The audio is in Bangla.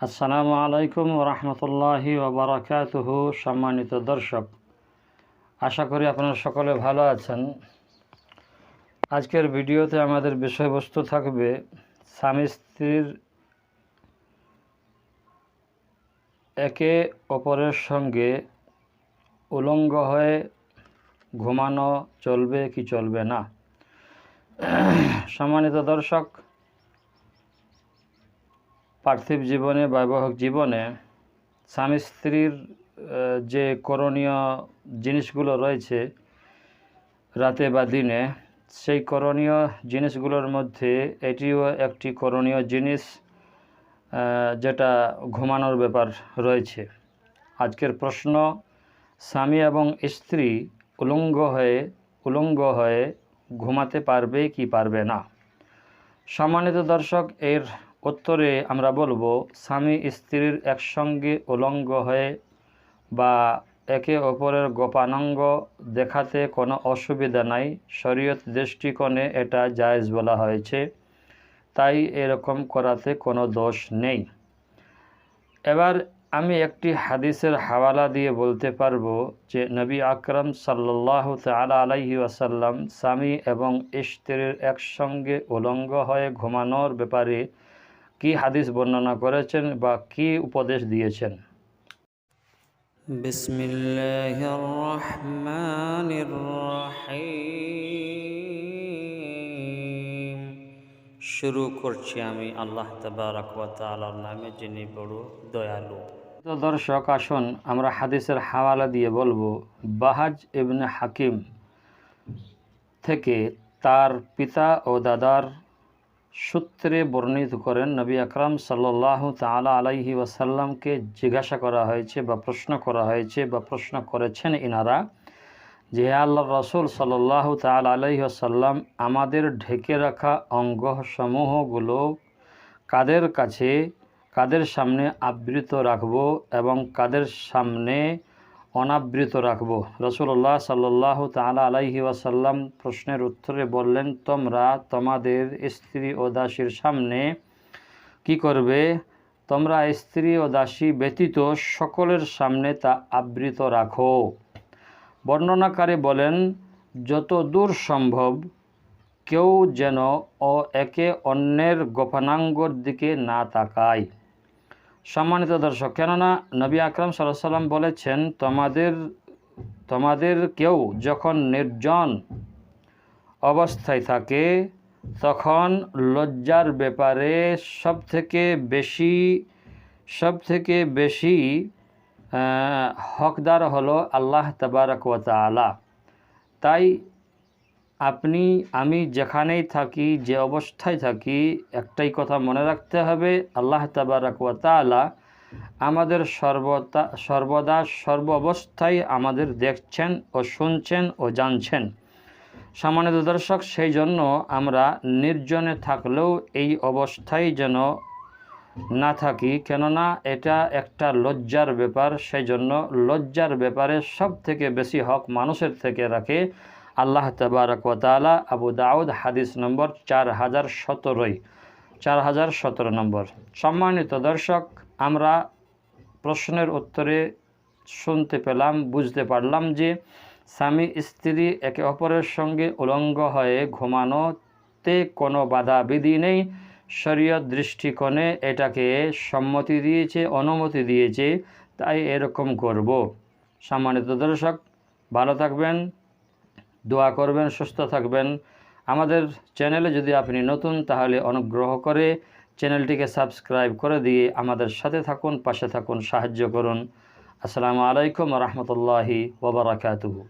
আসসালামু আলাইকুম ওরহমতুল্লাহি ওবরাকাতুহু। সম্মানিত দর্শক, আশা করি আপনারা সকলে ভালো আছেন। আজকের ভিডিওতে আমাদের বিষয়বস্তু থাকবে স্বামী স্ত্রীর একে অপরের সঙ্গে উলঙ্গ হয়ে ঘুমানো চলবে কি চলবে না। সম্মানিত দর্শক, পার্থিব জীবনে বৈবাহিক জীবনে স্বামী স্ত্রীর যে করণীয় জিনিসগুলো রয়েছে রাতে বা দিনে, সেই করণীয় জিনিসগুলোর মধ্যে এটিও একটি করণীয় জিনিস, যেটা ঘুমানোর ব্যাপার রয়েছে। আজকের প্রশ্ন, স্বামী এবং স্ত্রী উলঙ্গ হয়ে ঘুমাতে পারবে কি পারবে না। সম্মানিত দর্শক, এর উত্তরে আমরা বলবো, স্বামী স্ত্রীর একসঙ্গে উলঙ্গ হয়ে বা একে অপরের গোপনাঙ্গ দেখাতে কোনো অসুবিধা নাই। শরীয়ত দৃষ্টিকোণে এটা জায়েজ বলা হয়েছে, তাই এরকম করাতে কোনো দোষ নেই। এবার আমি একটি হাদিসের হাওয়ালা দিয়ে বলতে পারবো যে নবী আকরাম সাল্লাল্লাহু তাআলা আলাইহি ওয়াসাল্লাম স্বামী এবং স্ত্রীর একসঙ্গে উলঙ্গ হয়ে ঘুমানোর ব্যাপারে কি হাদিস বর্ণনা করেছেন বা কি উপদেশ দিয়েছেন। বিসমিল্লাহির রহমানির রহিম। শুরু করছি আমি আল্লাহ তাবারক ওয়া তাআলার নামে, যিনি বড় দয়ালু। তো দর্শক, আসুন আমরা হাদিসের হাওয়ালা দিয়ে বলবো। বাহাজ ইবনে হাকিম থেকে তার পিতা ও দাদার সূত্রে বর্ণিত করেন, নবী আকরাম সাল্লাল্লাহু তাআলা আলাইহি ওয়াসাল্লামকে জিজ্ঞাসা করা হয়েছে বা প্রশ্ন করা হয়েছে বা প্রশ্ন করেছেন ইনারা যে, আল্লাহর রাসূল সাল্লাল্লাহু তাআলা আলাইহি ওয়াসাল্লাম, আমাদের ঢেকে রাখা অঙ্গসমূহগুলো কাদের সামনে আবৃত রাখব এবং কাদের সামনে অনাবৃত রাখব। রাসূলুল্লাহ সাল্লাল্লাহু তাআলা আলাইহি ওয়াসাল্লাম প্রশ্নের উত্তরে বললেন, তোমরা তোমাদের স্ত্রী ও দাসীর সামনে কি করবে? তোমরা স্ত্রী ও দাসী ব্যতীত সকলের সামনে তা আবৃত রাখো। বর্ণনাকারী বলেন, যত দূর সম্ভব কেউ যেন একে অন্যের গোপনাঙ্গর দিকে না তাকায়। সম্মানিত দর্শক, কেননা নবী আকরাম সাল্লাল্লাহু আলাইহি ওয়াসাল্লাম বলেছেন, তোমাদের কেউ যখন নির্জন অবস্থায় থাকে তখন লজ্জার ব্যাপারে সবথেকে বেশি হকদার হলো আল্লাহ তাবারক ওয়া তাআলা। তাই আমি যেখানেই থাকি, যে অবস্থায় থাকি, একটাই কথা মনে রাখতে হবে, আল্লাহ তাবারক ওয়া তাআলা আমাদের সর্বদা সর্ব অবস্থায় আমাদের দেখছেন ও শুনছেন ও জানছেন। সম্মানিত দর্শক, সেই জন্য আমরা নির্জনে থাকলেও এই অবস্থায় যেন না থাকি, কেননা এটা একটা লজ্জার ব্যাপার। সেই জন্য লজ্জার ব্যাপারে সব থেকে বেশি হক মানুষের থেকে রাখে আল্লাহ তাবারক ওয়া তাআলা। আবু দাউদ হাদিস নম্বর 4017 নম্বর। সম্মানিত দর্শক, আমরা প্রশ্নের উত্তরে শুনতে পেলাম, বুঝতে পারলাম যে স্বামী স্ত্রী একে অপরের সঙ্গে উলঙ্গ হয়ে ঘুমানোতে কোনো বাধা বিধি নেই। শরীয়ত দৃষ্টিকোণে এটাকে সম্মতি দিয়েছে, অনুমতি দিয়েছে, তাই এরকম করব। সম্মানিত দর্শক, ভালো থাকবেন, দোয়া করবেন, সুস্থ থাকবেন। আমাদের চ্যানেলে যদি আপনি নতুন, তাহলে অনুগ্রহ করে চ্যানেলটিকে সাবস্ক্রাইব করে দিয়ে আমাদের সাথে থাকুন, পাশে থাকুন, সাহায্য করুন। আসসালামু আলাইকুম ওয়া রাহমাতুল্লাহি ওয়া বারাকাতুহু।